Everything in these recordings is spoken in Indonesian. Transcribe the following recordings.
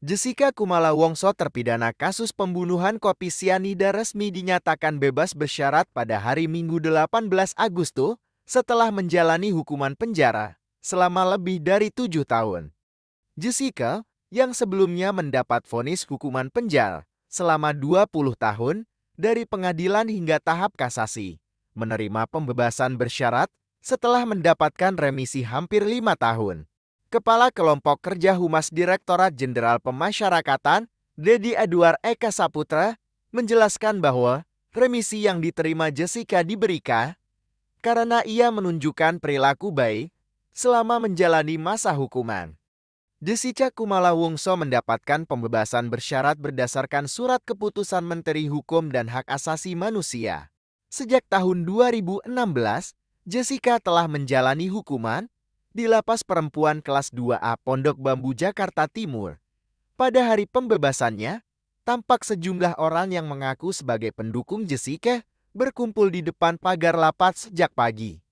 Jessica Kumala Wongso terpidana kasus pembunuhan kopi sianida resmi dinyatakan bebas bersyarat pada hari Minggu 18 Agustus setelah menjalani hukuman penjara selama lebih dari 7 tahun. Jessica, yang sebelumnya mendapat vonis hukuman penjara selama 20 tahun dari pengadilan hingga tahap kasasi, menerima pembebasan bersyarat setelah mendapatkan remisi hampir 5 tahun. Kepala Kelompok Kerja Humas Direktorat Jenderal Pemasyarakatan, Dedi Edward Eka Saputra, menjelaskan bahwa remisi yang diterima Jessica diberikan karena ia menunjukkan perilaku baik selama menjalani masa hukuman. Jessica Kumala Wongso mendapatkan pembebasan bersyarat berdasarkan surat keputusan Menteri Hukum dan Hak Asasi Manusia. Sejak tahun 2016, Jessica telah menjalani hukuman di Lapas Perempuan Kelas 2A Pondok Bambu, Jakarta Timur. Pada hari pembebasannya, tampak sejumlah orang yang mengaku sebagai pendukung Jessica berkumpul di depan pagar lapas sejak pagi.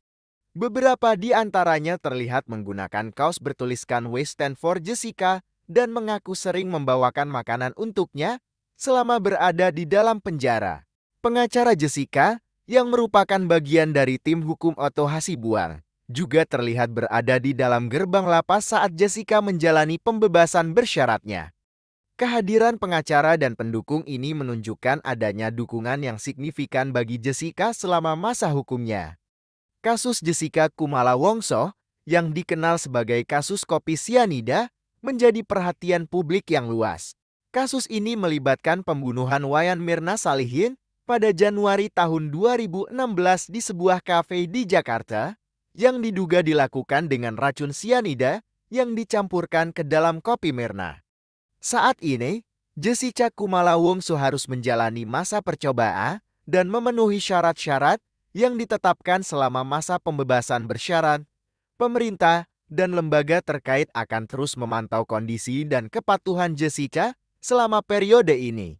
Beberapa di antaranya terlihat menggunakan kaos bertuliskan "We Stand for Jessica" dan mengaku sering membawakan makanan untuknya selama berada di dalam penjara. Pengacara Jessica, yang merupakan bagian dari tim hukum Otto Hasibuan, juga terlihat berada di dalam gerbang lapas saat Jessica menjalani pembebasan bersyaratnya. Kehadiran pengacara dan pendukung ini menunjukkan adanya dukungan yang signifikan bagi Jessica selama masa hukumnya. Kasus Jessica Kumala Wongso, yang dikenal sebagai kasus kopi sianida, menjadi perhatian publik yang luas. Kasus ini melibatkan pembunuhan Wayan Mirna Salihin pada Januari tahun 2016 di sebuah kafe di Jakarta, yang diduga dilakukan dengan racun sianida yang dicampurkan ke dalam kopi Mirna. Saat ini, Jessica Kumala Wongso harus menjalani masa percobaan dan memenuhi syarat-syarat yang ditetapkan selama masa pembebasan bersyarat. Pemerintah dan lembaga terkait akan terus memantau kondisi dan kepatuhan Jessica selama periode ini.